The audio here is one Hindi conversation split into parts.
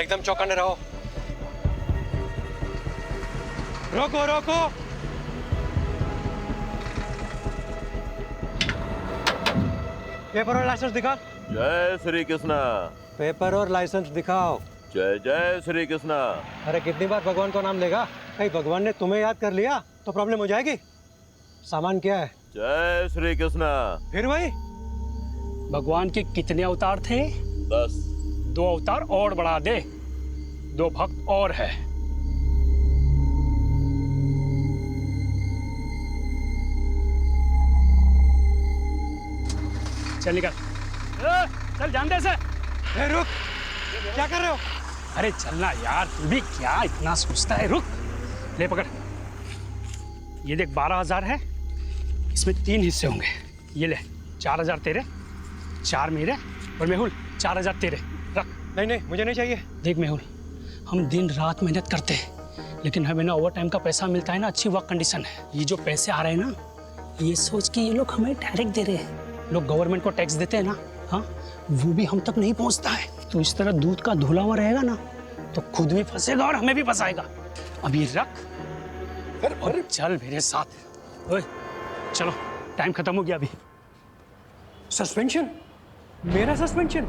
एकदम चौकन्ने रहो। रोको रोको। पेपर और लाइसेंस दिखा। जय श्री कृष्णा। पेपर और लाइसेंस दिखाओ। जय जय श्री कृष्णा। अरे कितनी बार भगवान का नाम लेगा? कहीं भगवान ने तुम्हें याद कर लिया तो प्रॉब्लम हो जाएगी। सामान क्या है? जय श्री कृष्णा। फिर वही। भगवान के कितने अवतार थे? 10। 2 अवतार और बढ़ा दे, 2 भक्त और है। चल निकल। चल जान दे से। रुक, क्या कर रहे हो? अरे चलना यार, तू भी क्या इतना सोचता है? रुक, ले पकड़। ये देख 12,000 है, इसमें 3 हिस्से होंगे। ये ले 4,000 तेरे, 4 मेरे, और मेहुल 4,000 तेरे। रख। नहीं नहीं, मुझे नहीं चाहिए। देख मेहुल, हम दिन रात मेहनत करते हैं, लेकिन हमें ना ओवर टाइम का पैसा मिलता है ना अच्छी वर्क कंडीशन है। ये जो पैसे आ रहे हैं ना, ये सोच के ये लोग हमें डायरेक्ट दे रहे हैं। लोग गवर्नमेंट को टैक्स देते हैं ना, हाँ, वो भी हम तक नहीं पहुंचता है। तो इस तरह दूध का धुला हुआ रहेगा ना, तो खुद भी फंसेगा और हमें भी फंसाएगा। अब ये रख और चल मेरे साथ। ओए चलो, टाइम खत्म हो गया अभी। सस्पेंशन? मेरा सस्पेंशन?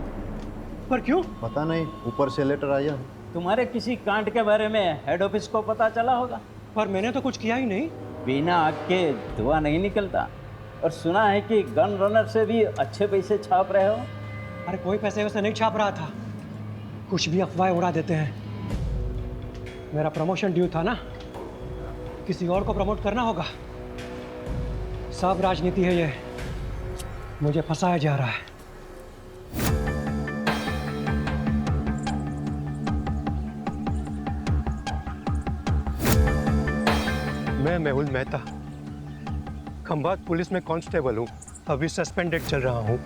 पर क्यों? पता नहीं, ऊपर से लेटर आया। तुम्हारे किसी कांड के बारे में हेड ऑफिस को पता चला होगा। पर मैंने तो कुछ किया ही नहीं। बिना आग के धुआं नहीं निकलता। और सुना है कि गन रनर से भी अच्छे पैसे छाप रहे हो। अरे कोई पैसे वैसे नहीं छाप रहा था, कुछ भी अफवाह उड़ा देते हैं। मेरा प्रमोशन ड्यू था ना, किसी और को प्रमोट करना होगा। सब राजनीति है ये, मुझे फंसाया जा रहा है। मैं मेहुल मेहता, खंभात पुलिस में कांस्टेबल हूँ। अभी सस्पेंडेड चल रहा हूँ।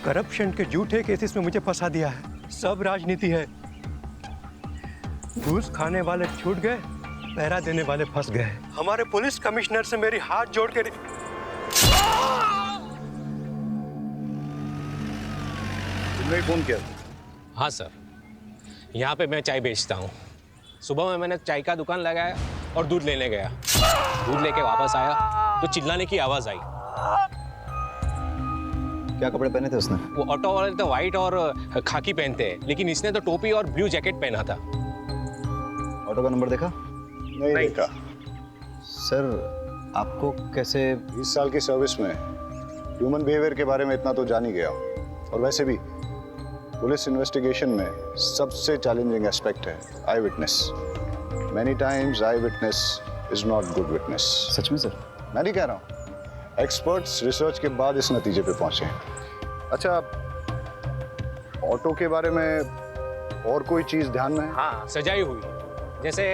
करप्शन के झूठे केसेस में मुझे फंसा दिया है। सब राजनीति है। घूस खाने वाले छूट गए, पहरा देने वाले फंस गए। हमारे पुलिस कमिश्नर से मेरी हाथ जोड़ के तुमने फोन किया? हाँ सर, यहाँ पे मैं चाय बेचता हूँ। सुबह में मैंने चाय का दुकान लगाया और दूध लेने गया। दूध लेके वापस आया तो चिल्लाने की आवाज़ आई। क्या कपड़े पहने थे उसने? वो ऑटो वाले तो वाइट और खाकी पहनते हैं, लेकिन इसने तो टोपी और ब्लू जैकेट पहना था। ऑटो का नंबर देखा? नहीं देखा। सर, आपको कैसे? 20 साल की सर्विस में ह्यूमन बिहेवियर के बारे में इतना तो जान ही गया हूं। और वैसे भी पुलिस इन्वेस्टिगेशन में सबसे चैलेंजिंग एस्पेक्ट है eyewitness. Many times eyewitness is not good witness. सच में सर? मैं नहीं कह रहा हूँ, एक्सपर्ट्स रिसर्च के बाद इस नतीजे पे पहुंचे हैं। अच्छा, ऑटो के बारे में और कोई चीज ध्यान में है? हाँ, सजाई हुई, जैसे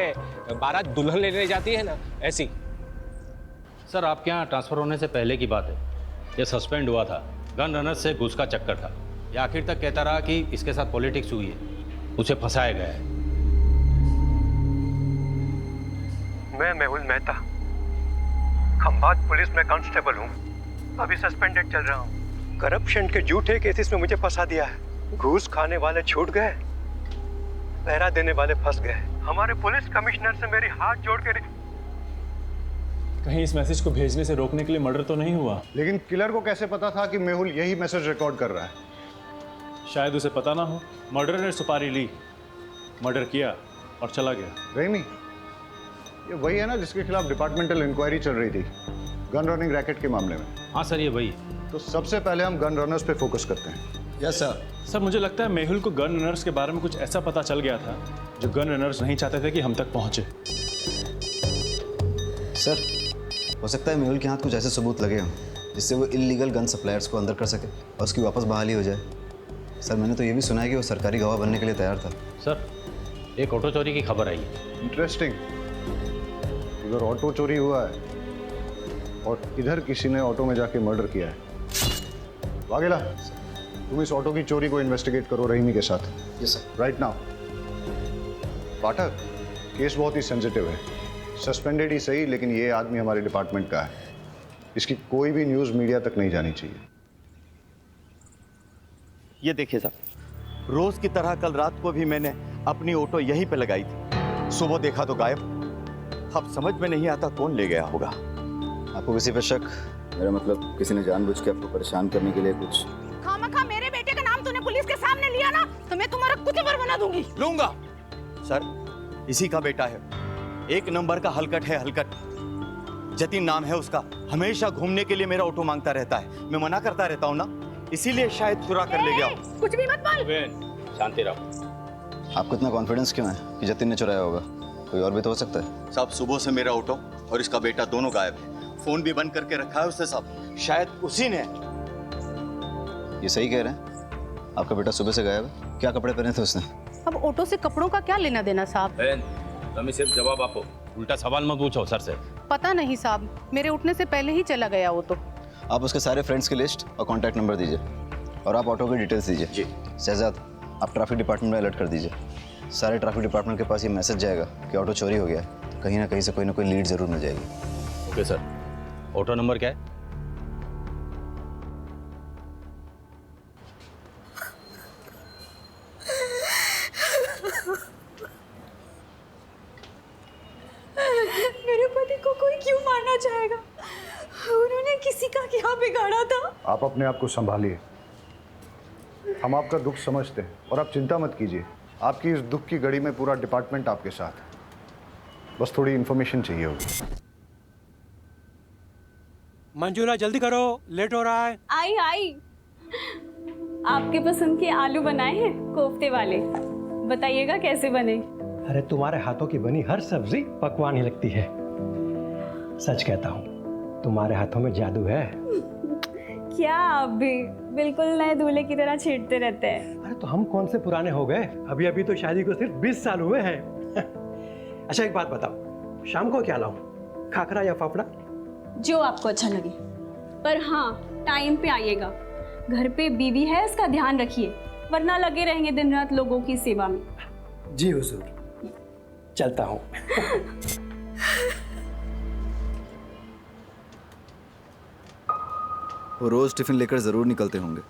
बारात दुल्हन लेने जाती है ना, ऐसी। सर, आपके यहाँ ट्रांसफर होने से पहले की बात है। ये सस्पेंड हुआ था, गन रनर से घूस का चक्कर था। ये आखिर तक कहता रहा कि इसके साथ पॉलिटिक्स हुई है, उसे फंसाया गया है। मैं मेहुल मेहता, खंभात पुलिस में कांस्टेबल हूँ। अभी सस्पेंडेड चल रहा हूँ। करप्शन के झूठे केसेस में मुझे फंसा दिया है। घूस खाने वाले छूट गए, पहरा देने वाले फंस गए। हमारे पुलिस कमिश्नर से मेरी हाथ जोड़ के कहीं इस मैसेज को भेजने से रोकने के लिए मर्डर तो नहीं हुआ? लेकिन किलर को कैसे पता था कि मेहुल यही मैसेज रिकॉर्ड कर रहा है? शायद उसे पता ना हो। मर्डर ने सुपारी ली, मर्डर किया और चला गया। रहीमी, ये वही है ना जिसके खिलाफ डिपार्टमेंटल इंक्वायरी चल रही थी गन रनिंग रैकेट के मामले में? हाँ सर, ये वही। तो सबसे पहले हम गन रनर्स पे फोकस करते हैं। Yes sir. सर, मुझे लगता है मेहुल को गन रनर्स के बारे में कुछ ऐसा पता चल गया था जो गन रनर्स नहीं चाहते थे कि हम तक पहुंचे। सर, हो सकता है मेहुल के हाथ कुछ ऐसे सबूत लगे हों जिससे वो इल्लीगल गन सप्लायर्स को अंदर कर सके और उसकी वापस बहाली हो जाए। सर, मैंने तो ये भी सुना है कि वो सरकारी गवाह बनने के लिए तैयार था। सर, एक ऑटो चोरी की खबर आई है। इंटरेस्टिंग। उधर ऑटो चोरी हुआ है और इधर किसी ने ऑटो में जाके मर्डर किया है। वाघेला, तुम इस ऑटो की चोरी को इन्वेस्टिगेट करो रहीमी के साथ। Yes sir. Right now. Pathak, case बहुत ही सेंसिटिव है। सस्पेंडेड ही सही, लेकिन ये आदमी हमारे डिपार्टमेंट का है। इसकी कोई भी न्यूज़ मीडिया तक नहीं जानी चाहिए। ये देखिए साहब, रोज की तरह कल रात को भी मैंने अपनी ऑटो यहीं पे लगाई थी, सुबह देखा तो गायब। अब समझ में नहीं आता कौन ले गया होगा। आपको किसी पे शक? मेरा मतलब किसी ने जानबूझ के आपको परेशान करने के लिए कुछ? खामखा मेरे बेटे का नाम तूने पुलिस के सामने लिया ना, तो मैं तुम्हारा कुचबर बना दूंगी। लूंगा। सर, इसी का बेटा है, एक नंबर का हलकट है, हलकट। जतिन नाम है उसका। हमेशा घूमने के लिए मेरा ऑटो मांगता रहता है, मैं मना करता रहता हूँ ना, इसीलिए शायद चुरा कर ले गया। कुछ भी मत बोल। शांति रहो। आपको इतना कॉन्फिडेंस क्यों है कि जतिन ने चुराया होगा? कोई और भी तो हो सकता है। साहब, सुबह से मेरा ऑटो और इसका बेटा दोनों गायब है। फोन भी बंद करके रखा है उसने साहब, शायद उसी ने। ये सही कह रहे हैं? आपका बेटा सुबह से गायब है? क्या कपड़े पहने थे उसने? अब ऑटो से कपड़ों का क्या लेना देना साहब? तुम सिर्फ जवाब आपो, उल्टा सवाल मत पूछो सर से। पता नहीं साहब, मेरे उठने से पहले ही चला गया वो तो। आप उसके सारे फ्रेंड्स की लिस्ट और कॉन्टैक्ट नंबर दीजिए, और आप ऑटो की डिटेल्स दीजिए। जी। शहजाद, आप ट्रैफिक डिपार्टमेंट में अलर्ट कर दीजिए। सारे ट्रैफिक डिपार्टमेंट के पास ये मैसेज जाएगा कि ऑटो चोरी हो गया है, तो कहीं ना कहीं से कोई ना कोई लीड जरूर मिल जाएगी। Okay sir. ऑटो नंबर क्या है? मेरे पति को कोई क्यों मारना चाहेगा? उन्होंने किसी का क्या बिगाड़ा था? आप अपने आप को संभालिए, हम आपका दुख समझते हैं और आप चिंता मत कीजिए। आपकी इस दुख की घड़ी में पूरा डिपार्टमेंट आपके साथ है, बस थोड़ी इन्फॉर्मेशन चाहिए होगी। मंजूला जल्दी करो, लेट हो रहा है। आई आपके पसंद के आलू बनाए हैं, कोफ्ते वाले। बताइएगा कैसे बने? अरे तुम्हारे हाथों की बनी हर सब्जी पकवान ही लगती है। सच कहता हूँ, तुम्हारे हाथों में जादू है। क्या आप भी बिल्कुल नए दूल्हे की तरह छेड़ते रहते हैं। अरे तो हम कौन से पुराने हो गए? अभी अभी तो शादी को सिर्फ 20 साल हुए हैं। अच्छा एक बात बताओ, शाम को क्या लाऊं, खाखरा या फाफड़ा? जो आपको अच्छा लगे, पर हाँ टाइम पे आइएगा। घर पे बीवी है, इसका ध्यान रखिए, वरना लगे रहेंगे दिन रात लोगों की सेवा में। जी हुजूर, चलता हूँ। वो रोज़ टिफ़िन लेकर ज़रूर निकलते होंगे,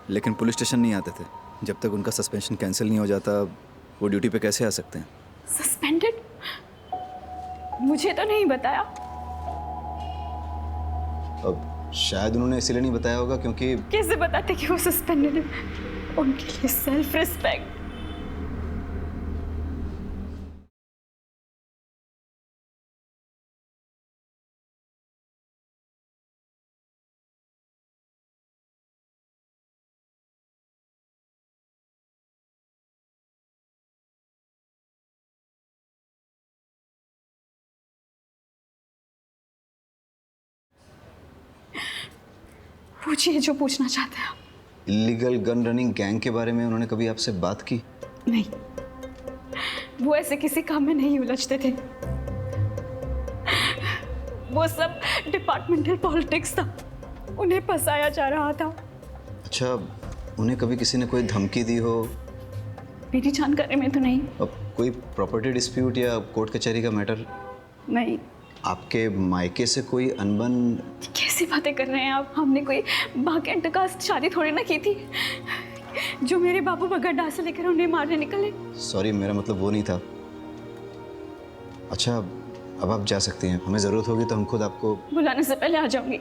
लेकिन पुलिस स्टेशन नहीं आते थे। जब तक उनका सस्पेंशन कैंसिल नहीं हो जाता, वो ड्यूटी पे कैसे आ सकते हैं? सस्पेंडेड? मुझे तो नहीं बताया। अब शायद उन्होंने इसीलिए नहीं बताया होगा क्योंकि... कैसे बताते कि वो सस्पेंडेड है? उनके लिए सेल्फ रिस्पेक्ट। पूछिए जो पूछना चाहते हैं आप। इलीगल गन रनिंग गैंग के बारे में उन्होंने कभी आपसे बात की? नहीं, वो ऐसे किसी काम में नहीं उलझते थे। वो सब डिपार्टमेंटल पॉलिटिक्स था, उन्हें फंसाया जा रहा था। अच्छा, उन्हें कभी किसी ने कोई धमकी दी हो? मेरी जानकारी में तो नहीं। अब कोई प्रॉपर्टी डिस्प्यूट या कोर्ट कचहरी का मैटर? नहीं। आपके मायके से कोई अनबन? कैसी बातें कर रहे हैं आप? हमने कोई बाकेंट का शादी थोड़ी ना की थी जो मेरे बाबू बगैर डाल से लेकर उन्हें मारने निकले। सॉरी, मेरा मतलब वो नहीं था। अच्छा, अब आप जा सकती हैं, हमें ज़रूरत होगी तो हम खुद आपको... बुलाने से पहले आ जाऊंगी।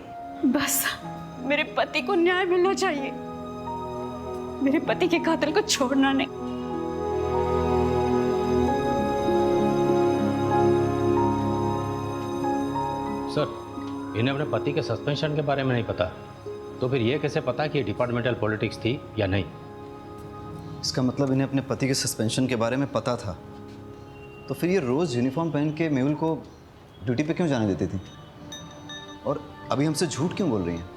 बस मेरे पति को न्याय मिलना चाहिए, मेरे पति के कातिल को छोड़ना नहीं। सर, इन्हें अपने पति के सस्पेंशन के बारे में नहीं पता, तो फिर ये कैसे पता कि डिपार्टमेंटल पॉलिटिक्स थी या नहीं? इसका मतलब इन्हें अपने पति के सस्पेंशन के बारे में पता था, तो फिर ये रोज़ यूनिफॉर्म पहन के मेहुल को ड्यूटी पे क्यों जाने देती थी? और अभी हमसे झूठ क्यों बोल रही हैं?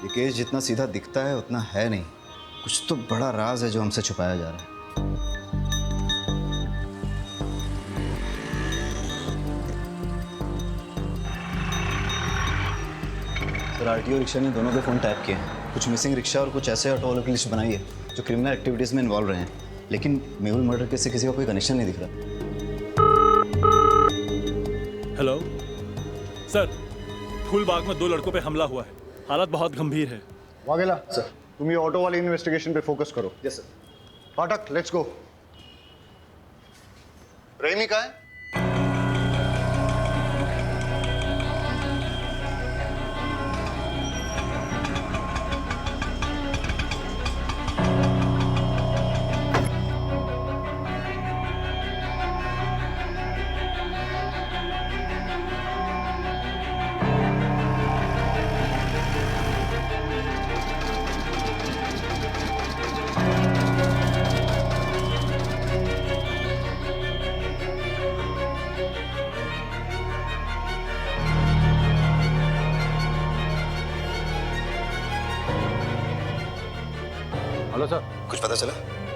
ये केस जितना सीधा दिखता है उतना है नहीं, कुछ तो बड़ा राज है जो हमसे छुपाया जा रहा है। सर, आरटीओ रिक्शा ने दोनों के फ़ोन टैप किए हैं। कुछ मिसिंग रिक्शा और कुछ ऐसे ऑटो वालों की लिस्ट बनाई है जो क्रिमिनल एक्टिविटीज़ में इन्वॉल्व रहे हैं, लेकिन मेहुल मर्डर केस से किसी का कोई कनेक्शन नहीं दिख रहा। हेलो सर, फूलबाग में 2 लड़कों पे हमला हुआ है, हालत बहुत गंभीर है। वाघेला सर, तुम ये ऑटो वाली इन्वेस्टिगेशन पे फोकस करो। Yes sir. Pathak, let's go. Rahimi कहाँ है? Hello sir. कुछ पता चला?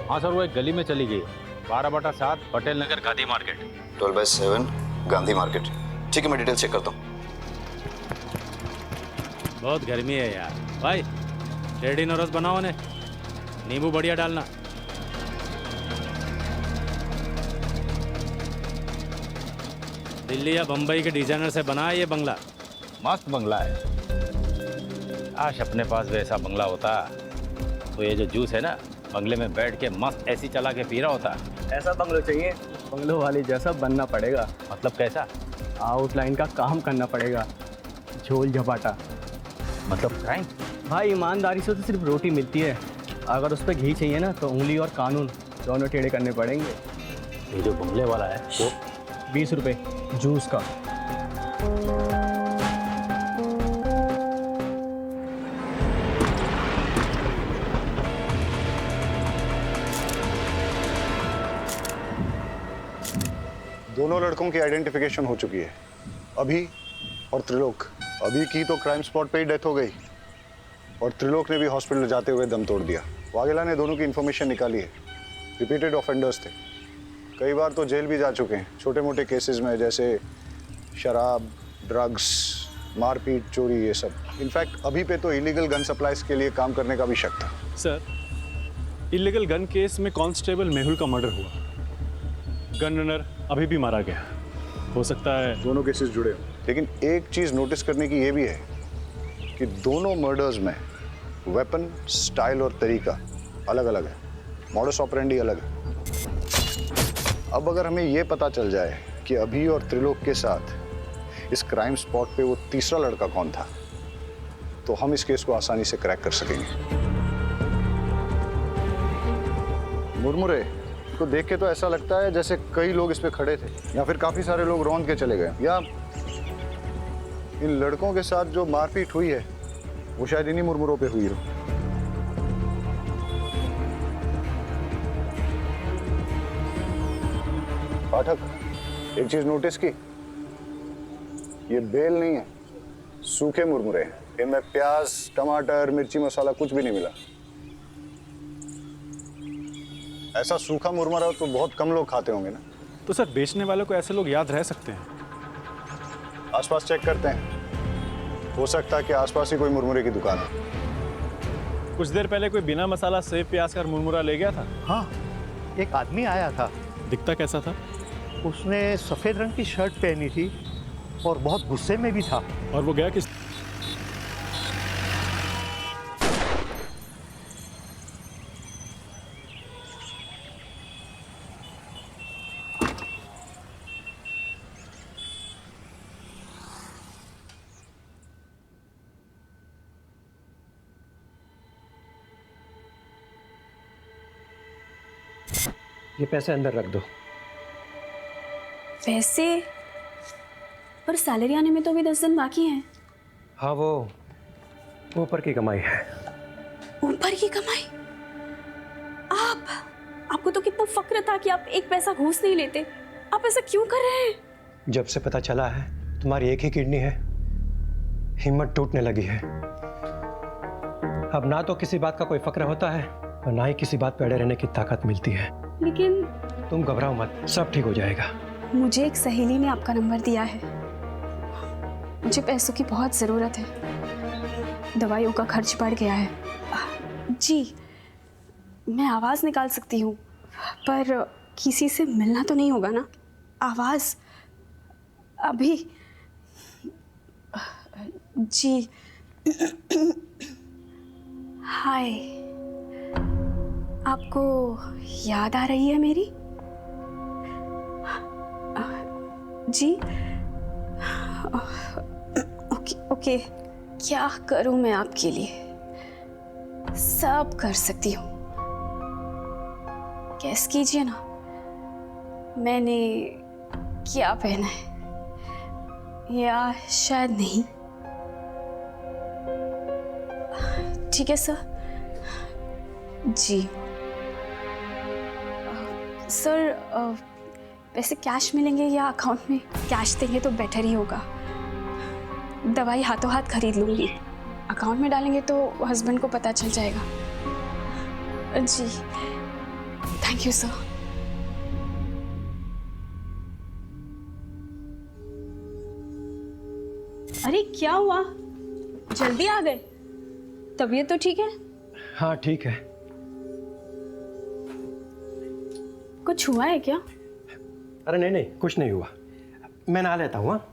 हाँ सर, वो एक गली में चली गई 12/7 पटेल नगर गांधी मार्केट। 12/7 गांधी मार्केट। ठीक है, मैं डिटेल चेक करता हूँ। बहुत गर्मी है यार भाई। रेडी नोरस बनाओ ने, नींबू बढ़िया डालना। दिल्ली या बम्बई के डिजाइनर से बना है ये बंगला। मस्त बंगला है। काश अपने पास वैसा बंगला होता तो ये जो जूस है ना, बंगले में बैठ के मस्त ऐसी चला के पी रहा होता। ऐसा बंगलो चाहिए, बंगलो वाली जैसा बनना पड़ेगा। मतलब कैसा? आउटलाइन का काम करना पड़ेगा, झोल झपाटा। मतलब क्राइम? भाई ईमानदारी से तो सिर्फ रोटी मिलती है, अगर उस पर घी चाहिए ना तो उंगली और कानून दोनों टेढ़े करने पड़ेंगे। ये जो बंगले वाला है वो 20 रुपये जूस का। दोनों लड़कों की आइडेंटिफिकेशन हो चुकी है, अभी और त्रिलोक। अभी की तो क्राइम स्पॉट पे ही डेथ हो गई और त्रिलोक ने भी हॉस्पिटल जाते हुए दम तोड़ दिया। वाघेला ने दोनों की इन्फॉर्मेशन निकाली है। रिपीटेड ऑफेंडर्स थे, कई बार तो जेल भी जा चुके हैं छोटे मोटे केसेस में, जैसे शराब, ड्रग्स, मारपीट, चोरी, ये सब। इनफैक्ट अभी पे तो इलीगल गन सप्लाईज के लिए काम करने का भी शक था। सर, इलीगल गन केस में कांस्टेबल मेहुल का मर्डर हुआ, गन रनर अभी भी मारा गया। हो सकता है दोनों केसेस जुड़े हो, लेकिन एक चीज नोटिस करने की ये भी है कि दोनों मर्डर्स में वेपन, स्टाइल और तरीका अलग अलग है, मॉडस ऑपरेंडी अलग है। अब अगर हमें ये पता चल जाए कि अभी और त्रिलोक के साथ इस क्राइम स्पॉट पे वो तीसरा लड़का कौन था, तो हम इस केस को आसानी से क्रैक कर सकेंगे। मुरमुरे को देख के तो ऐसा लगता है जैसे कई लोग इस पे खड़े थे, या फिर काफी सारे लोग रौंद के चले गए, या इन लड़कों के साथ जो मारपीट हुई है वो शायद इन्हीं मुरमुरों पे हुई हो। पाठक, एक चीज नोटिस की, ये बेल नहीं है, सूखे मुरमुरे हैं। इनमें प्याज, टमाटर, मिर्ची मसाला कुछ भी नहीं मिला। ऐसा सूखा मुरमुरा तो बहुत कम लोग खाते होंगे ना। तो सर, बेचने वालों को ऐसे लोग याद रह सकते हैं? आसपास चेक करते हैं, हो सकता है कि आसपास ही कोई मुरमुरे की दुकान है। कुछ देर पहले कोई बिना मसाला सेब प्याज का मुरमुरा ले गया था। हाँ, एक आदमी आया था। दिखता कैसा था? उसने सफेद रंग की शर्ट पहनी थी और बहुत गुस्से में भी था। और वो गया किस? ये पैसे अंदर रख दो। वैसे पर सैलरी आने में तो अभी 10 दिन बाकी हैं। हाँ, वो ऊपर की कमाई है। ऊपर की कमाई? आपको तो कितना फक्र था कि आप एक पैसा घूस नहीं लेते। आप ऐसा क्यों कर रहे हैं? जब से पता चला है तुम्हारी एक ही किडनी है, हिम्मत टूटने लगी है। अब ना तो किसी बात का कोई फक्र होता है और ना ही किसी बात पे अड़े रहने की ताकत मिलती है। लेकिन तुम घबराओ मत, सब ठीक हो जाएगा। मुझे एक सहेली ने आपका नंबर दिया है। मुझे पैसों की बहुत ज़रूरत है, दवाइयों का खर्च बढ़ गया है। जी, मैं आवाज़ निकाल सकती हूँ, पर किसी से मिलना तो नहीं होगा ना? आवाज़ अभी? जी, हाय, आपको याद आ रही है मेरी? जी ओके ओके, क्या करूं मैं आपके लिए? सब कर सकती हूँ। गैस कीजिए ना, मैंने क्या पहना है, या शायद नहीं। ठीक है सर। जी सर, पैसे कैश मिलेंगे या अकाउंट में? कैश देंगे तो बेटर ही होगा। दवाई हाथों हाथ खरीद लूँगी, अकाउंट में डालेंगे तो हस्बैंड को पता चल जाएगा। जी थैंक यू सर। अरे क्या हुआ, जल्दी आ गए? तबीयत तो ठीक है? हाँ ठीक है। कुछ हुआ है क्या? अरे नहीं नहीं, कुछ नहीं हुआ, मैं नहा लेता हूँ। हाँ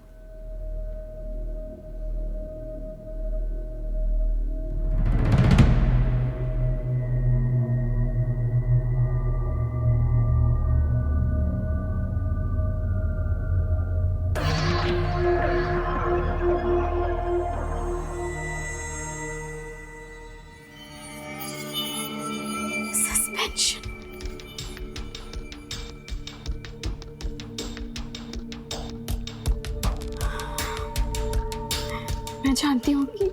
मैं जानती हूँ कि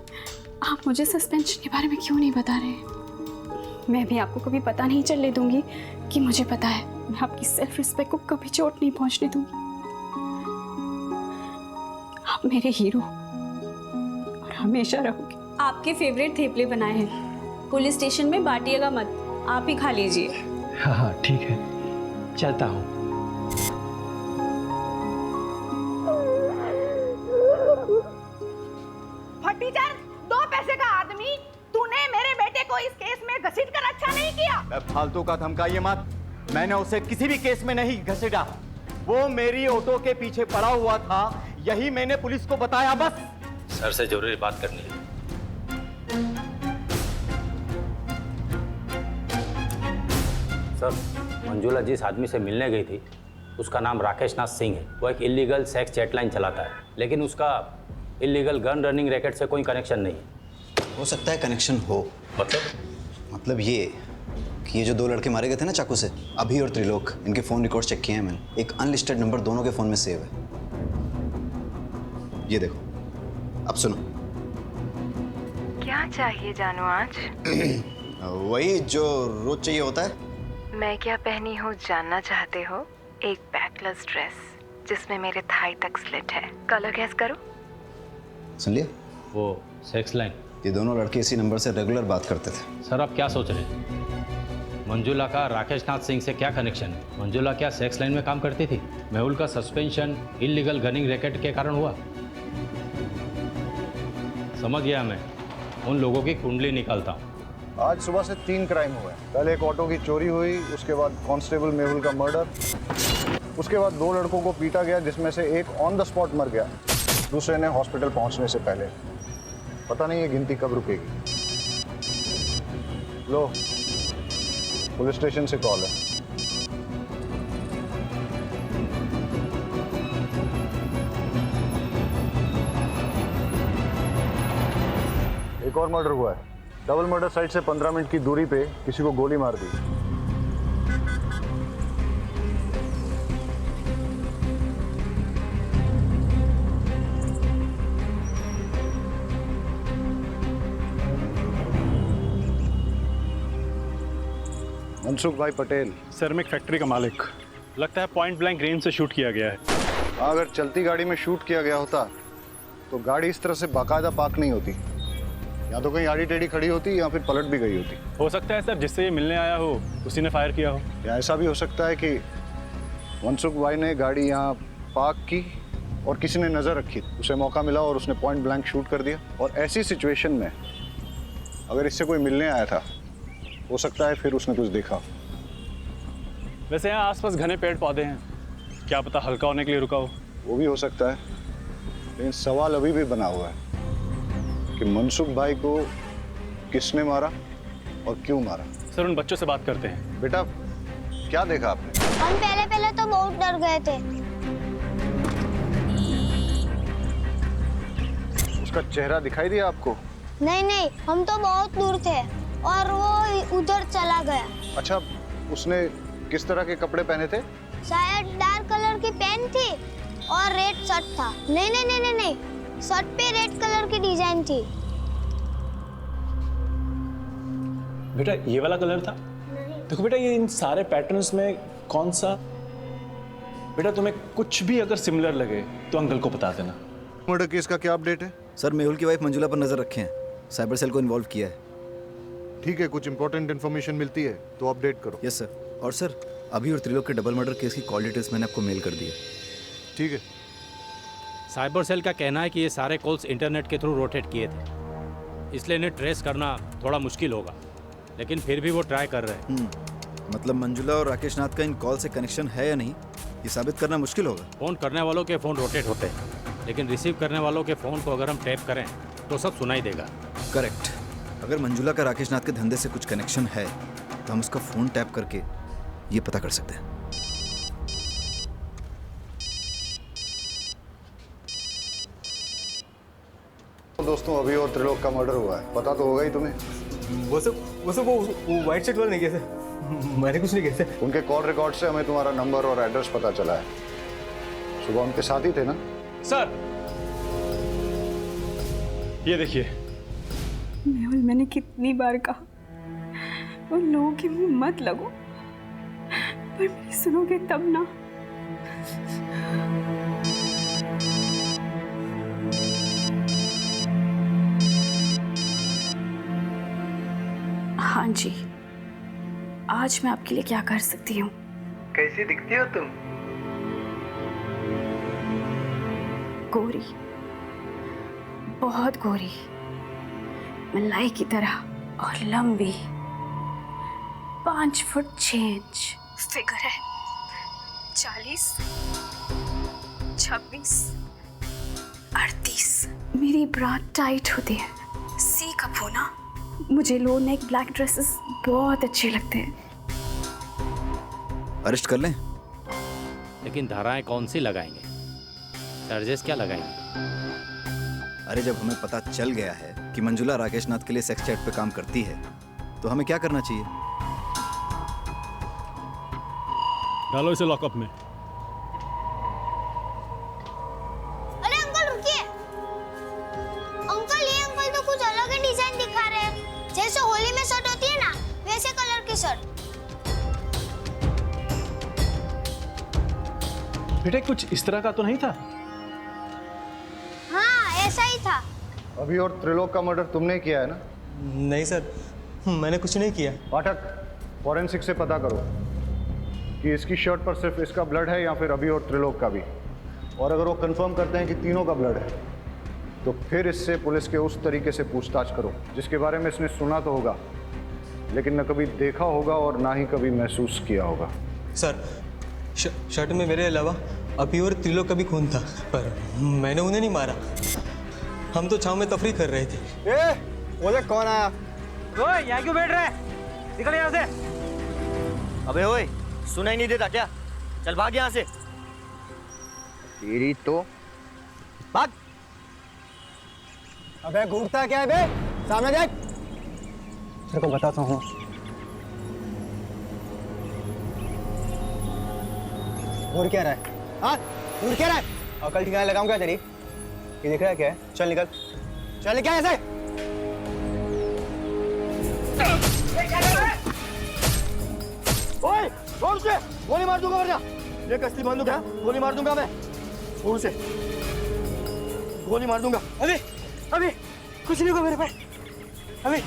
आप मुझे सस्पेंशन के बारे में क्यों नहीं बता रहे। मैं भी आपको कभी पता नहीं चलने दूंगी कि मुझे पता है। मैं आपकी सेल्फ रिस्पेक्ट को कभी चोट नहीं पहुंचने दूंगी। आप मेरे हीरो और हमेशा रहोगे। आपके फेवरेट थेपले बनाए हैं, पुलिस स्टेशन में बांटिएगा मत, आप ही खा लीजिए। हाँ हाँ ठीक है, चलता हूँ। फटीचर, 2 पैसे का आदमी, तूने मेरे बेटे को इस केस में घसीट कर अच्छा नहीं किया। फालतू का धमकाइए मत, मैंने उसे किसी भी केस में नहीं घसीटा। वो मेरी ऑटो के पीछे पड़ा हुआ था, यही मैंने पुलिस को बताया बस। सर से जरूरी बात करनी है। सर, मंजुला जिस आदमी से मिलने गई थी उसका नाम राकेश नाथ सिंह है। वो एक इलीगल सेक्स चैटलाइन चलाता है, लेकिन उसका इलीगल गन रनिंग रैकेट से कोई कनेक्शन नहीं है। हो सकता है कनेक्शन हो। मतलब ये कि ये जो 2 लड़के मारे गए थे ना चाकू से, अभी और त्रिलोक, इनके फ़ोन रिकॉर्ड्स चेक किए हैं मैंने। एक अनलिस्टेड नंबर दोनों के फ़ोन में सेव है। ये देखो, अब सुनो। क्या चाहिए जानू आज? वही जो रोज चाहिए होता है। मैं क्या पहनी हूँ जानना चाहते हो? एक बैकलेस ड्रेस जिसमें मेरे थाई तक स्लिट है। कलर गैस करो। सुन लिया? वो सेक्स लाइन। ये दोनों लड़के इसी नंबर से रेगुलर बात करते थे। सर आप क्या सोच रहे हैं? मंजुला का राकेश नाथ सिंह से क्या कनेक्शन है? मंजुला क्या सेक्स लाइन में काम करती थी? मेहुल का सस्पेंशन इलीगल गनिंग रैकेट के कारण हुआ। समझ गया मैं, उन लोगों की कुंडली निकालता हूँ। आज सुबह से 3 क्राइम हुए। पहले एक ऑटो की चोरी हुई, उसके बाद कांस्टेबल मेहुल का मर्डर, उसके बाद 2 लड़कों को पीटा गया जिसमें से एक ऑन द स्पॉट मर गया, दूसरे ने हॉस्पिटल पहुंचने से पहले। पता नहीं ये गिनती कब रुकेगी। लो, पुलिस स्टेशन से कॉल है। एक और मर्डर हुआ है। डबल मर्डर साइट से 15 मिनट की दूरी पे किसी को गोली मार दी। मनसुख भाई पटेल। सर मैं एक फैक्ट्री का मालिक। लगता है पॉइंट ब्लैंक रेंज से शूट किया गया है। अगर चलती गाड़ी में शूट किया गया होता तो गाड़ी इस तरह से बाकायदा पार्क नहीं होती। या तो कहीं आड़ी टेढ़ी खड़ी होती या फिर पलट भी गई होती। हो सकता है सर जिससे ये मिलने आया हो उसी ने फायर किया हो। या ऐसा भी हो सकता है कि मनसुख भाई ने गाड़ी यहाँ पार्क की और किसी ने नज़र रखी, उसे मौका मिला और उसने पॉइंट ब्लैंक शूट कर दिया। और ऐसी सिचुएशन में अगर इससे कोई मिलने आया था, हो सकता है फिर उसने कुछ देखा। वैसे यहाँ आसपास घने पेड़ पौधे हैं, क्या पता हल्का होने के लिए रुका हो। वो भी हो सकता है, लेकिन सवाल अभी भी बना हुआ है कि मनसुख भाई को किसने मारा और क्यों मारा। सर उन बच्चों से बात करते हैं। बेटा क्या देखा आपने? हम पहले तो बहुत डर गए थे। उसका चेहरा दिखाई दिया आपको? नहीं नहीं, हम तो बहुत दूर थे और वो उधर चला गया। अच्छा, उसने किस तरह के कपड़े पहने थे? शायद डार्क कलर की पैंट थी और रेड शर्ट था। नहीं नहीं नहीं नहीं नहीं, शर्ट पे रेड कलर की डिजाइन थी। बेटा ये वाला कलर था? देखो बेटा, ये इन सारे पैटर्न्स में कौन सा? बेटा तुम्हें कुछ भी अगर सिमिलर लगे तो अंकल को बता देना। मर्डर केस का क्या अपडेट है? सर, मेहुल की वाइफ मंजुला पर नजर रखे हैं, साइबर सेल को इन्वॉल्व किया है। ठीक है, कुछ इंपॉर्टेंट इन्फॉर्मेशन मिलती है तो अपडेट करो। Yes sir. और सर, अभी और त्रिलोक के डबल मर्डर केस की कॉल डिटेल्स मैंने आपको मेल कर दी है। ठीक है। साइबर सेल का कहना है कि ये सारे कॉल्स इंटरनेट के थ्रू रोटेट किए थे, इसलिए इन्हें ट्रेस करना थोड़ा मुश्किल होगा, लेकिन फिर भी वो ट्राई कर रहे हैं। मतलब मंजुला और राकेश नाथ का इन कॉल से कनेक्शन है या नहीं, ये साबित करना मुश्किल होगा। फ़ोन करने वालों के फ़ोन रोटेट होते हैं, लेकिन रिसीव करने वालों के फ़ोन को अगर हम टैप करें तो सब सुनाई देगा। करेक्ट। अगर मंजुला का राकेश नाथ के धंधे से कुछ कनेक्शन है तो हम उसका फ़ोन टैप करके ये पता कर सकते हैं। दोस्तों, अभी और त्रिलोक का मर्डर हुआ है, पता तो होगा ही तुम्हें। वो व्हाइट शर्ट वाले नहीं कैसे? मैंने कुछ नहीं कैसे। उनके कॉल रिकॉर्ड से हमें तुम्हारा नंबर और एड्रेस पता चला है। सुबह उनके साथ ही थे ना? सर ये देखिए। मेहुल, मैंने कितनी बार कहा उन लोगों के मुंह मत लगो, पर मेरी सुनोगे तब ना। हाँ जी, आज मैं आपके लिए क्या कर सकती हूँ? कैसी दिखती हो तुम? गोरी, बहुत गोरी, मलाई की तरह और लंबी, 5 फुट 6 इंच फिगर है, 40, 26, 38। मेरी ब्रा टाइट होती है, सी कप होना। मुझे लो नेक ब्लैक ड्रेसेस बहुत अच्छे लगते हैं। अरेस्ट कर लें? लेकिन धाराएं कौन सी लगाएंगे? चार्जेस क्या लगाएंगे? अरे जब हमें पता चल गया है कि मंजुला राकेश नाथ के लिए सेक्स चैट पे काम करती है तो हमें क्या करना चाहिए? डालो इसे लॉकअप में। अरे अंकल रुकिए। अंकल, ये अंकल तो कुछ अलग ही डिजाइन दिखा रहे हैं। जैसे होली में शर्ट होती है ना, वैसे कलर की शर्ट। बेटे कुछ इस तरह का तो नहीं था? हाँ, ऐसा ही था। अभी और त्रिलोक का मर्डर तुमने किया है ना? नहीं सर, मैंने कुछ नहीं किया। पाठक, फॉरेंसिक से पता करो कि इसकी शर्ट पर सिर्फ इसका ब्लड है या फिर अभी और त्रिलोक का भी। और अगर वो कंफर्म करते हैं कि तीनों का ब्लड है तो फिर इससे पुलिस के उस तरीके से पूछताछ करो जिसके बारे में इसने सुना तो होगा, लेकिन न कभी देखा होगा और ना ही कभी महसूस किया होगा। सर, शर्ट में मेरे अलावा अभी और त्रिलोक का भी खून था, पर मैंने उन्हें नहीं मारा। हम तो छांव में तफरी कर रहे थे। ओए कौन आया? ओए यहाँ क्यों बैठ रहा है? निकल यहाँ से। अबे ओए, सुनाई नहीं देता क्या? चल भाग यहाँ से। तेरी तो भाग। अबे घूरता क्या है बे? सामने देख। तेरे को बताता हूँ। घूर क्या रहा है? हाँ, घूर क्या रहा है? अकल ठिकाने लगाऊं क्या तेरी? ये देख रहा है क्या है? चल निकल, चल निकल ऐसे। ओए, जोर से गोली मार दूंगा वरना। ये कसली बंदूक है, गोली मार दूंगा मैं। जोर से गोली मार दूंगा। अभी कुछ नहीं होगा मेरे पास। अभी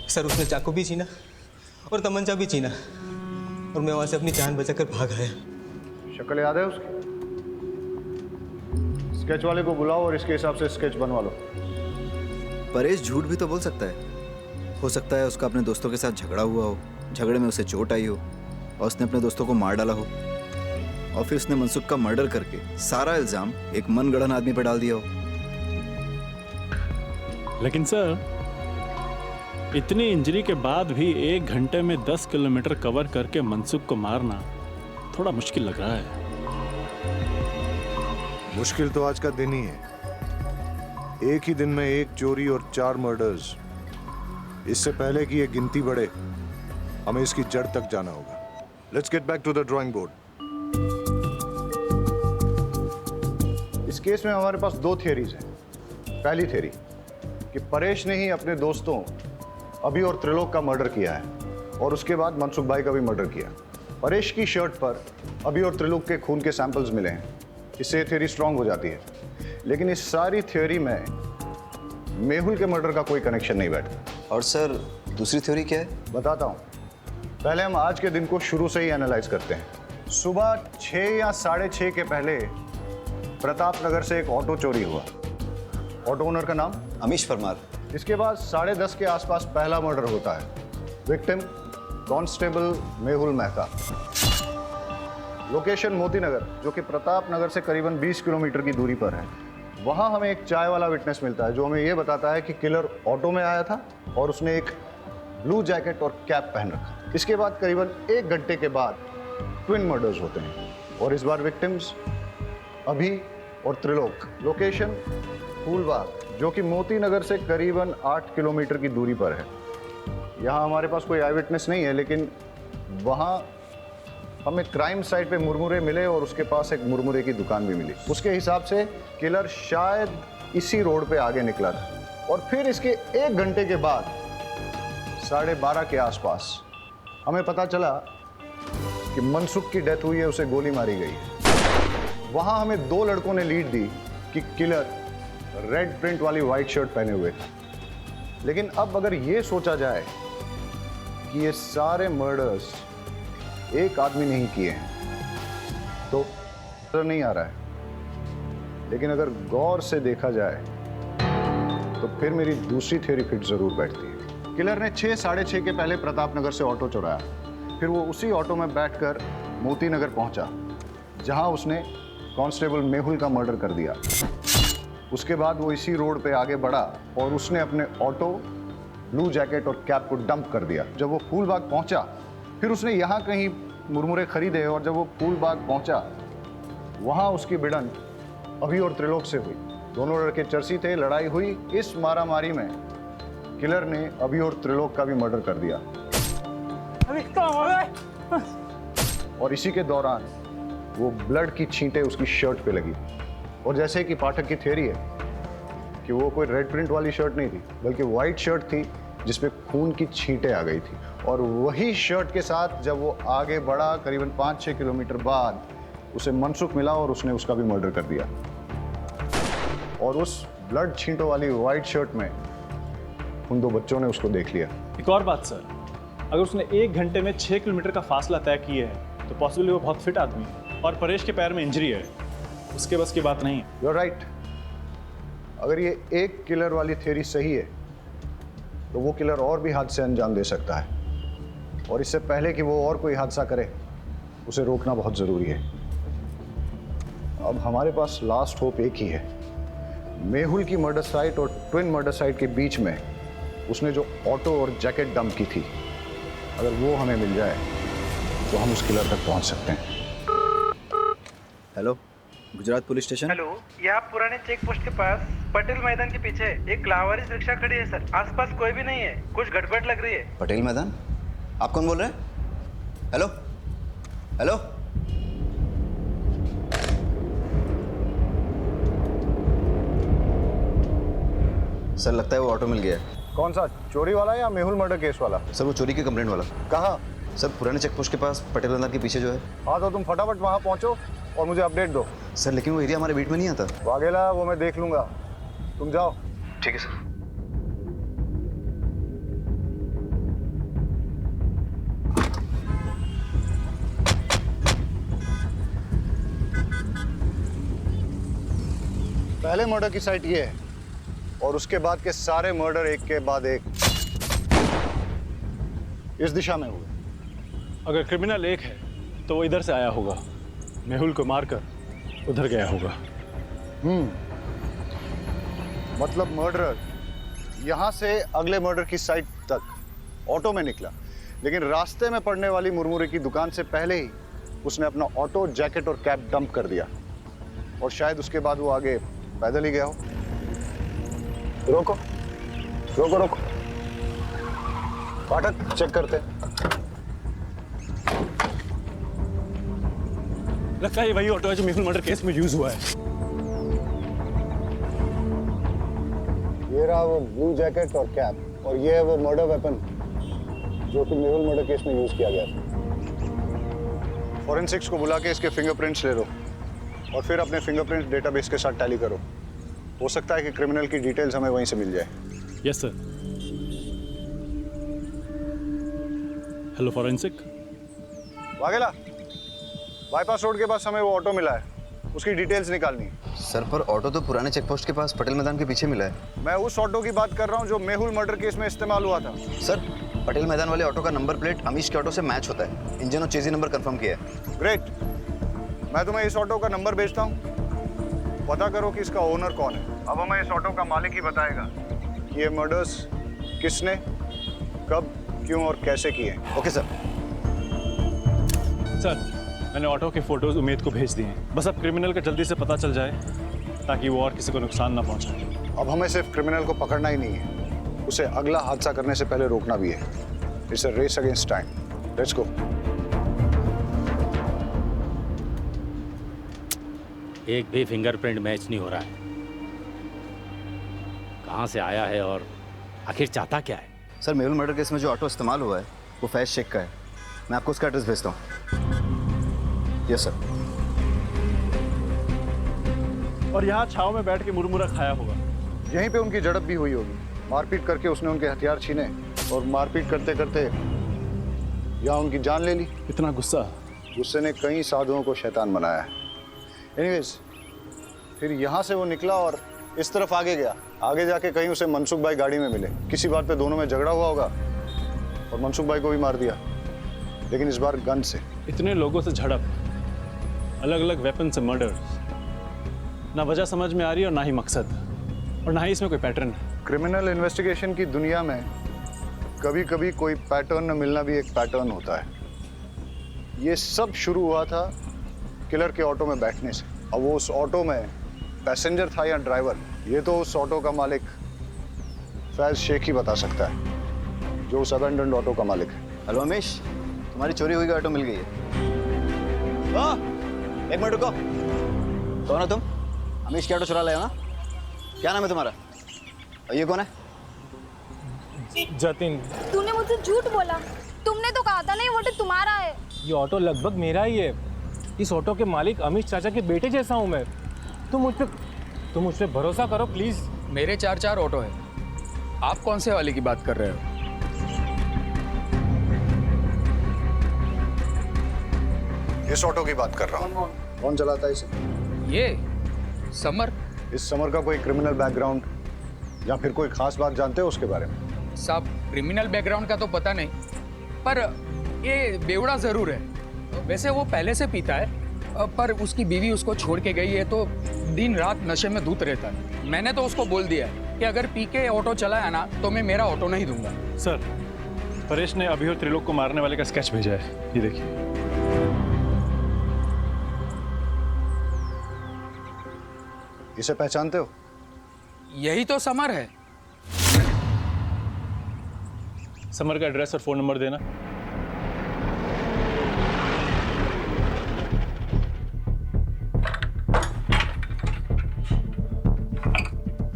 सर, उसने चाकू भी छीना और तमंचा भी छीना और मैं वहां से अपनी जान बचाकर भाग आया। शक्ल याद है उसकी? स्केच वाले को बुलाओ और इसके हिसाब से स्केच बनवा लो। परेश झूठ भी तो बोल सकता है। हो सकता है उसका अपने दोस्तों के साथ झगड़ा हुआ हो, झगड़े में उसे चोट आई हो और उसने अपने दोस्तों को मार डाला हो और फिर उसने मनसुख का मर्डर करके सारा इल्जाम एक मनगढ़ंत आदमी पर डाल दिया हो। लेकिन सर, इतनी इंजरी के बाद भी 1 घंटे में 10 किलोमीटर कवर करके मनसुख को मारना थोड़ा मुश्किल लग रहा है। मुश्किल तो आज का दिन ही है। एक ही दिन में 1 चोरी और 4 मर्डर्स। इससे पहले कि ये गिनती बढ़े, हमें इसकी जड़ तक जाना होगा। Let's get back to the drawing board. इस केस में हमारे पास 2 थियरीज हैं। पहली थियरी कि परेश ने ही अपने दोस्तों अभी और त्रिलोक का मर्डर किया है और उसके बाद मनसुख भाई का भी मर्डर किया। परेश की शर्ट पर अभी और त्रिलोक के खून के सैंपल्स मिले हैं। इससे ये थियरी स्ट्रांग हो जाती है। लेकिन इस सारी थियरी में मेहुल के मर्डर का कोई कनेक्शन नहीं बैठता। और सर, दूसरी थ्योरी क्या है? बताता हूँ। पहले हम आज के दिन को शुरू से ही एनालाइज करते हैं। सुबह 6 या 6:30 के पहले प्रताप नगर से एक ऑटो चोरी हुआ। ऑटो ओनर का नाम अमीश परमार। इसके बाद 10:30 के आसपास पहला मर्डर होता है। Victim constable Mehul Mehta. Location Moti Nagar, जो कि प्रताप नगर से करीबन 20 किलोमीटर की दूरी पर है। वहां हमें एक चाय वाला विटनेस मिलता है जो हमें यह बताता है कि किलर ऑटो में आया था और उसने एक ब्लू जैकेट और कैप पहन रखा। इसके बाद करीबन 1 घंटे के बाद ट्विन मर्डर्स होते हैं और इस बार विक्टिम्स अभी और त्रिलोक। लोकेशन फूलबाग, जो कि मोती नगर से करीबन 8 किलोमीटर की दूरी पर है। यहाँ हमारे पास कोई आई विटनेस नहीं है, लेकिन वहाँ हमें क्राइम साइट पे मुरमुरे मिले और उसके पास एक मुरमुरे की दुकान भी मिली। उसके हिसाब से किलर शायद इसी रोड पे आगे निकला था और फिर इसके 1 घंटे के बाद 12:30 के आसपास हमें पता चला कि मनसुख की डेथ हुई है, उसे गोली मारी गई है। वहाँ हमें 2 लड़कों ने लीड दी कि किलर रेड प्रिंट वाली व्हाइट शर्ट पहने हुए थे। लेकिन अब अगर ये सोचा जाए कि ये सारे मर्डर्स एक आदमी ने ही किए हैं तो नजर नहीं आ रहा है। लेकिन अगर गौर से देखा जाए तो फिर मेरी दूसरी थ्योरी फिट जरूर बैठती है। किलर ने 6, 6:30 के पहले प्रताप नगर से ऑटो चुराया। फिर वो उसी ऑटो में बैठकर मोती नगर पहुंचा, जहां उसने कांस्टेबल मेहुल का मर्डर कर दिया। उसके बाद वो इसी रोड पे आगे बढ़ा और उसने अपने ऑटो, ब्लू जैकेट और कैप को डंप कर दिया। जब वो फूलबाग पहुंचा, फिर उसने यहाँ कहीं मुरमुरे खरीदे और जब वो फूलबाग पहुंचा, वहाँ उसकी भिड़न अभी और त्रिलोक से हुई। दोनों लड़के चर्सी थे, लड़ाई हुई। इस मारामारी में किलर ने अभी और त्रिलोक का भी मर्डर कर दिया। और इसी के दौरान वो ब्लड की छींटें उसकी शर्ट पे लगी। और जैसे कि पाठक की थ्योरी है कि वो कोई रेड प्रिंट वाली शर्ट नहीं थी, बल्कि वाइट शर्ट थी जिसपे खून की छींटें आ गई थी। और वही शर्ट के साथ जब वो आगे बढ़ा, करीबन 5-6 किलोमीटर बाद उसे मनसुख मिला और उसने उसका भी मर्डर कर दिया। और उस ब्लड छींटों वाली वाइट शर्ट में उन 2 बच्चों ने उसको देख लिया। एक और बात सर, अगर उसने 1 घंटे में 6 किलोमीटर का फासला तय किया है तो पॉसिबली वो बहुत फिट आदमी है और परेश के पैर में इंजरी है, उसके बस की बात नहीं है। You are right. अगर ये एक किलर वाली थ्योरी सही है तो वो किलर और भी हादसे अंजाम दे सकता है, और इससे पहले कि वो और कोई हादसा करे उसे रोकना बहुत ज़रूरी है। अब हमारे पास लास्ट होप एक ही है। मेहुल की मर्डर साइट और ट्विन मर्डर साइट के बीच में उसने जो ऑटो और जैकेट डंप की थी, अगर वो हमें मिल जाए तो हम उस किलर तक पहुंच सकते हैं। Hello, Gujarat police station. Hello, यहाँ पुराने चेक पोस्ट के पास पटेल मैदान के पीछे एक लावारिस रिक्शा खड़ी है सर। आसपास कोई भी नहीं है, कुछ गड़बड़ लग रही है। पटेल मैदान? आप कौन बोल रहे हैं? हेलो हेलो, सर लगता है वो ऑटो मिल गया है। कौन सा, चोरी वाला या मेहुल मर्डर केस वाला? सर वो चोरी की कंप्लेंट वाला। कहाँ? सर पुराने चेक पोस्ट के पास, पटेल मैदान के पीछे जो है। हाँ तो तुम फटाफट वहाँ पहुँचो और मुझे अपडेट दो। सर लेकिन वो एरिया हमारे बीट में नहीं आता। वाघेला वो मैं देख लूंगा, तुम जाओ। ठीक है सर। पहले मर्डर की साइट ये है और उसके बाद के सारे मर्डर एक के बाद एक इस दिशा में हुए। अगर क्रिमिनल एक है तो वो इधर से आया होगा, मेहुल को मारकर उधर गया होगा। मतलब मर्डरर यहाँ से अगले मर्डर की साइट तक ऑटो में निकला, लेकिन रास्ते में पड़ने वाली मुरमुरे की दुकान से पहले ही उसने अपना ऑटो, जैकेट और कैप डंप कर दिया और शायद उसके बाद वो आगे पैदल ही गया हो। रोको रोको रोको, फाटक चेक करते हैं। लगता है ये वही ऑटो है जो मेहुल मर्डर केस में यूज हुआ है। ये रहा वो ब्लू जैकेट और कैप, और ये है वो मर्डर वेपन जो कि मेहुल मर्डर केस में यूज किया गया था। फॉरेंसिक्स को बुला के इसके फिंगरप्रिंट्स ले लो और फिर अपने फिंगरप्रिंट डेटाबेस के साथ टैली करो। हो सकता है कि क्रिमिनल की डिटेल्स हमें वहीं से मिल जाए। Yes sir. Hello forensic. Vaghela, bypass road के पास हमें वो ऑटो मिला है, उसकी डिटेल्स निकालनी है। सर पर ऑटो तो पुराने चेकपोस्ट के पास पटेल मैदान के पीछे मिला है। मैं उस ऑटो की बात कर रहा हूँ जो मेहुल मर्डर केस में इस्तेमाल हुआ था। सर पटेल मैदान वाले ऑटो का नंबर प्लेट अमीश के ऑटो से मैच होता है। इंजन और चेजी नंबर कंफर्म किया है। ग्रेट, मैं तुम्हें इस ऑटो का नंबर भेजता हूँ, पता करो कि इसका ओनर कौन है। अब हमें इस ऑटो का मालिक ही बताएगा कि ये मर्डर्स किसने, कब, क्यों और कैसे किए। Okay sir. सर मैंने ऑटो के फोटोज उमेद को भेज दिए हैं, बस अब क्रिमिनल का जल्दी से पता चल जाए ताकि वो और किसी को नुकसान ना पहुंचाए। अब हमें सिर्फ क्रिमिनल को पकड़ना ही नहीं है, उसे अगला हादसा करने से पहले रोकना भी है। It's a race against time. Let's go. एक भी फिंगरप्रिंट मैच नहीं हो रहा है। कहाँ से आया है और आखिर चाहता क्या है? सर मेहुल मर्डर केस में जो ऑटो इस्तेमाल हुआ है वो फैज शेख का है। मैं आपको उसका एड्रेस भेजता हूँ। Yes sir. और यहाँ छाव में बैठ के मुरमुरा खाया होगा। यहीं पे उनकी झड़प भी हुई होगी। मारपीट करके उसने उनके हथियार छीने और मारपीट करते करते यहाँ उनकी जान ले ली। इतना गुस्सा? गुस्से ने कई साधुओं को शैतान बनाया है। एनीवेज, फिर यहाँ से वो निकला और इस तरफ आगे गया। आगे जाके कहीं उसे मनसुख भाई गाड़ी में मिले। किसी बात पे दोनों में झगड़ा हुआ होगा और मनसुख भाई को भी मार दिया, लेकिन इस बार गन से। इतने लोगों से झड़प, अलग अलग वेपन से मर्डर, ना वजह समझ में आ रही है और ना ही मकसद, और ना ही इसमें कोई पैटर्न है। क्रिमिनल इन्वेस्टिगेशन की दुनिया में कभी कभी कोई पैटर्न न मिलना भी एक पैटर्न होता है। ये सब शुरू हुआ था किलर के ऑटो में बैठने से। अब वो उस ऑटो में पैसेंजर था या ड्राइवर, ये तो उस ऑटो का मालिक फैज शेख ही बता सकता है, जो उस अबेंडन्ड ऑटो का मालिक है। हेलो अमीश, तुम्हारी चोरी हुई ऑटो मिल गई है। एक मिनट रुको। कौन हो तुम? अमीश की ऑटो चुरा लाए हो ना? क्या नाम है तुम्हारा? और ये कौन है? जतिन। तूने मुझसे झूठ बोला। तुमने तो कहा था ना ये ऑटो तुम्हारा है। ये ऑटो लगभग मेरा ही है। इस ऑटो के मालिक अमीश चाचा के बेटे जैसा हूँ मैं। तुम मुझ पे भरोसा करो प्लीज। मेरे 4 ऑटो है। आप कौन से वाले की बात कर रहे हो? इस ऑटो की बात कर रहा हूँ। कौन चलाता है इसे? ये समर। इस समर का कोई क्रिमिनल बैकग्राउंड या फिर कोई खास बात जानते हो उसके बारे में? साहब, क्रिमिनल बैकग्राउंड का तो पता नहीं, पर ये बेवड़ा जरूर है। वैसे वो पहले से पीता है, पर उसकी बीवी उसको छोड़ के गई है तो दिन रात नशे में धुत रहता है। मैंने तो उसको बोल दिया है कि अगर पी के ऑटो चलाया ना तो मैं मेरा ऑटो नहीं दूंगा। सर, परेश ने अभी और त्रिलोक को मारने वाले का स्केच भेजा है, ये देखिए। इसे पहचानते हो? यही तो समर है। समर का एड्रेस और फोन नंबर देना।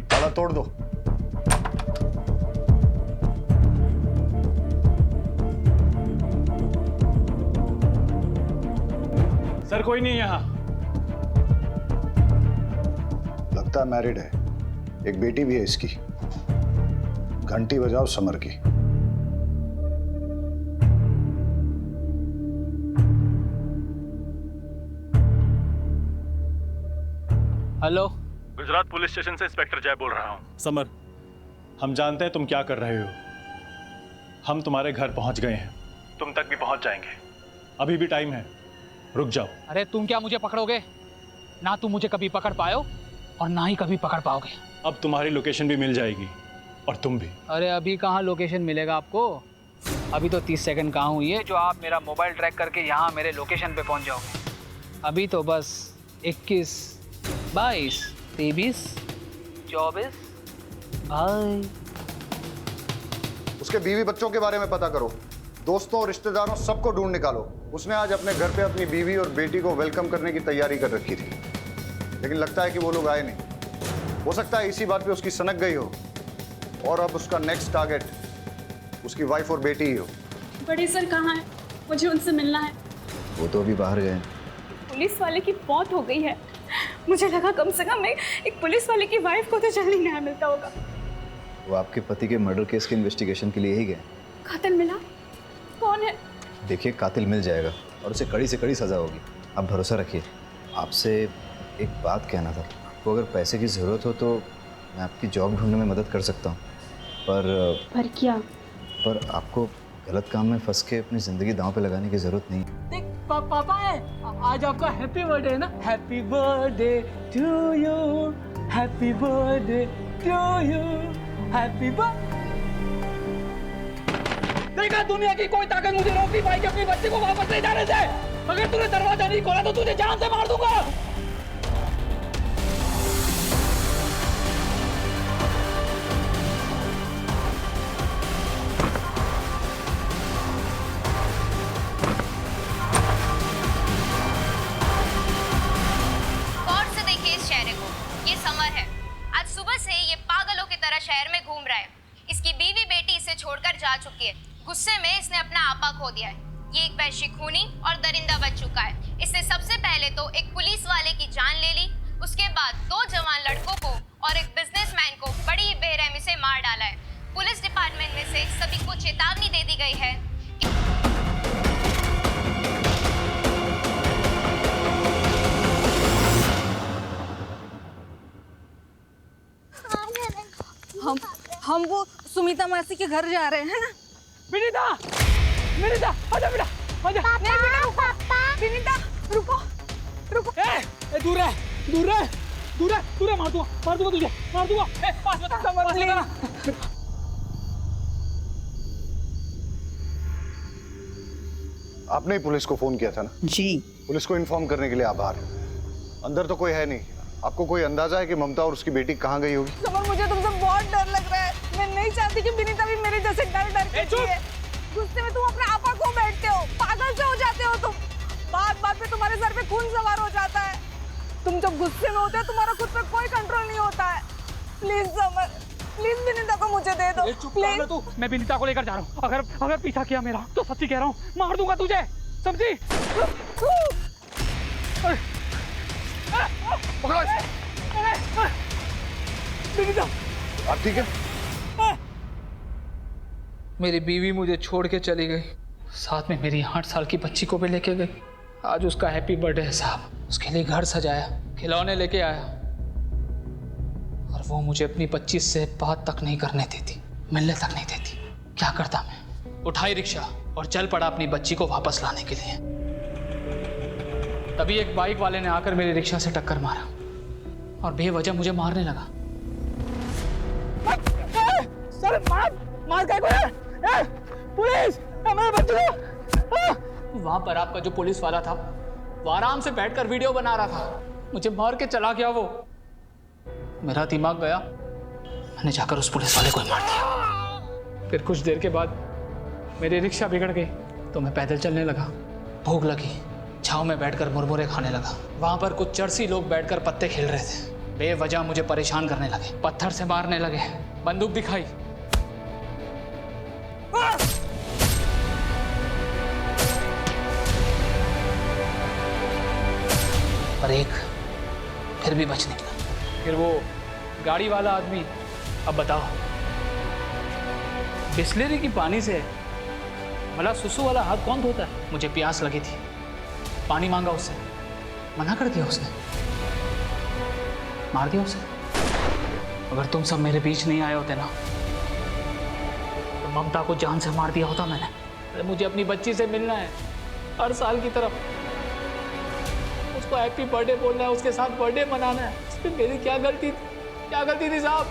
ताला तोड़ दो। सर कोई नहीं यहाँ। लगता है मैरिड है, एक बेटी भी है इसकी। घंटी बजाओ समर की। हेलो, गुजरात पुलिस स्टेशन से इंस्पेक्टर जय बोल रहा हूँ। समर, हम जानते हैं तुम क्या कर रहे हो। हम तुम्हारे घर पहुंच गए हैं, तुम तक भी पहुंच जाएंगे। अभी भी टाइम है, रुक जाओ। अरे तुम क्या मुझे पकड़ोगे? ना तुम मुझे कभी पकड़ पाए हो और ना ही कभी पकड़ पाओगे। अब तुम्हारी लोकेशन भी मिल जाएगी, और तुम भी। अरे अभी कहाँ लोकेशन मिलेगा आपको? अभी तो 30 सेकंड कहाँ हुई है जो आप मेरा मोबाइल ट्रैक करके यहाँ मेरे लोकेशन पे पहुँच जाओगे। अभी तो बस 21, 22, 23, 24। बाय। उसके बीवी बच्चों के बारे में पता करो, दोस्तों और रिश्तेदारों सबको ढूंढ निकालो। उसने आज अपने घर पे अपनी बीवी और बेटी को वेलकम करने की तैयारी कर रखी थी, लेकिन लगता है कि वो लोग आए नहीं। हो सकता है इसी बात पे उसकी सनक गई हो और अब उसका नेक्स्ट टारगेट उसकी वाइफ और बेटी ही हो। बड़े सर कहाँ हैं? मुझे उनसे मिलना है। वो तो अभी बाहर गए। पुलिस वाले की मौत हो गई है। मुझे लगा कम से कम एक पुलिस वाले की वाइफ को तो जल्दी न्याय मिलता होगा। वो आपके पति के मर्डर केस के इन्वेस्टिगेशन के लिए ही गए। कातिल मिला? कौन है? देखिए, कातिल मिल जाएगा और उसे कड़ी से कड़ी सज़ा होगी, आप भरोसा रखिए। आपसे एक बात कहना था, आपको अगर पैसे की ज़रूरत हो तो मैं आपकी जॉब ढूंढने में मदद कर सकता हूँ, पर क्या? पर आपको गलत काम में फंस के अपनी ज़िंदगी दांव पे लगाने की ज़रूरत नहीं। देख पापा है, आज आपका हैप्पी बर्थडे है ना? Happy birthday to you, happy birthday to you, happy birthday. देखा, दुनिया की कोई ताकत मुझे रोक नहीं पाएगी अपनी बच्चे को वापस ले जाने से। अगर तूने दरवाजा नहीं खोला तो तुझे जान से मार दूंगा। गौर से देखिए इस चेहरे को, ये समर है। आज सुबह से ये पागलों की तरह शहर में घूम रहा है। इसकी बीवी बेटी इसे छोड़कर जा चुकी है। गुस्से में इसने अपना आपा खो दिया है। ये एक वैश्य खूनी और दरिंदा बन चुका है। इसने सबसे पहले तो एक पुलिस वाले की जान ले ली, उसके बाद 2 जवान लड़कों को और एक बिजनेसमैन को बड़ी ही बेरहमी से मार डाला है। पुलिस डिपार्टमेंट में से सभी को चेतावनी दे दी गई है। हम वो सुमिता मासी के घर जा रहे हैं ना। विनीता, विनीता, आजा बेटा, आजा। नहीं बेटा, पापा। विनीता, रुको, रुको। दूर है, दूर है, दूर है, दूर है, मार दूंगा तुझे, मार दूंगा। पास बता, पास बता। आपने ही पुलिस को फोन किया था ना? जी। पुलिस को इन्फॉर्म करने के लिए आभार। अंदर तो कोई है नहीं। आपको कोई अंदाजा है कि ममता और उसकी बेटी कहाँ गई होगी? समर, मुझे तुमसे बहुत डर लग रहा है। मैं नहीं चाहती कि विनीता भी मेरे जैसे डर के जिए। गुस्से में तुम अपना आपा खो बैठते हो, पागल से हो जाते हो तुम। बात बात पे तुम्हारे सर पे खून सवार हो जाता है। तुम जब गुस्से में होते हो तुम्हारा खुद पे कोई कंट्रोल नहीं होता है। प्लीज समर, प्लीज विनीता को मुझे दे दो, प्लीज। तू, मैं विनीता को लेकर जा रहा हूँ। अगर पीछा किया मेरा तो सच्ची कह रहा हूँ, मार दूंगा तुझे, समझी? पकड़ो इसे। आप ठीक है? मेरी बीवी मुझे छोड़ के चली गई, साथ में मेरी 8 साल की बच्ची को भी लेके गई। आज उसका हैप्पी बर्थडे है साहब। उसके लिए घर सजाया, खिलौने लेके आया, और वो मुझे अपनी 25 से बात तक नहीं करने देती, मिलने तक नहीं देती। क्या करता मैं? उठाई रिक्शा और चल पड़ा अपनी बच्ची को वापस लाने के लिए। तभी एक बाइक वाले ने आकर मेरी रिक्शा से टक्कर मारा और बेवजह मुझे मारने लगा। सर, मार क्या है? पुलिस, मेरे बच्चे को। वहां पर आपका जो पुलिस वाला था वो आराम से बैठकर वीडियो बना रहा था। मुझे मार के चला गया वो। मेरा दिमाग गया, मैंने जाकर उस पुलिस वाले को ही मार दिया। फिर कुछ देर के बाद मेरी रिक्शा बिगड़ गई तो मैं पैदल चलने लगा। भूख लगी, छांव में बैठकर मुरमुरे खाने लगा। वहां पर कुछ चरसी लोग बैठकर पत्ते खेल रहे थे। बेवजह मुझे परेशान करने लगे, पत्थर से मारने लगे, बंदूक दिखाई। पर एक फिर भी बच निकला। फिर वो गाड़ी वाला आदमी, अब बताओ, बिस्लेरी की पानी से भला सुसु वाला हाथ कौन धोता है? मुझे प्यास लगी थी, पानी मांगा उससे, मना कर दिया उसने, मार दिया उसे। अगर तुम सब मेरे बीच नहीं आए होते ना तो ममता को जान से मार दिया होता मैंने। अरे मुझे अपनी बच्ची से मिलना है, हर साल की तरफ उसको हैप्पी बर्थडे बोलना है, उसके साथ बर्थडे मनाना है। इसमें मेरी क्या गलती थी? क्या गलती थी साहब?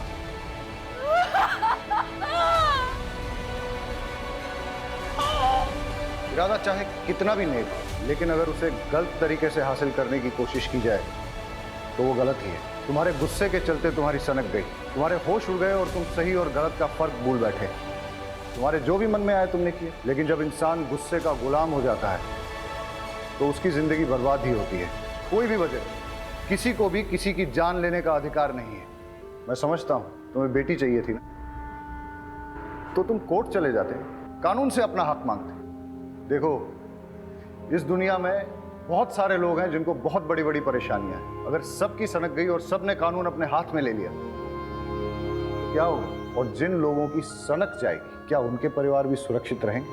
इरादा चाहे कितना भी नेक हो, लेकिन अगर उसे गलत तरीके से हासिल करने की कोशिश की जाए तो वो गलत ही है। तुम्हारे गुस्से के चलते तुम्हारी सनक गई, तुम्हारे होश उड़ गए और तुम सही और गलत का फर्क भूल बैठे। तुम्हारे जो भी मन में आए तुमने किए, लेकिन जब इंसान गुस्से का गुलाम हो जाता है तो उसकी जिंदगी बर्बाद ही होती है। कोई भी वजह, किसी को भी किसी की जान लेने का अधिकार नहीं है। मैं समझता हूं तुम्हें बेटी चाहिए थी ना, तो तुम कोर्ट चले जाते, कानून से अपना हक मांगते। देखो, इस दुनिया में बहुत सारे लोग हैं जिनको बहुत बड़ी बड़ी परेशानियां हैं। अगर सबकी सनक गई और सबने कानून अपने हाथ में ले लिया तो क्या होगा? और जिन लोगों की सनक जाएगी, क्या उनके परिवार भी सुरक्षित रहेंगे?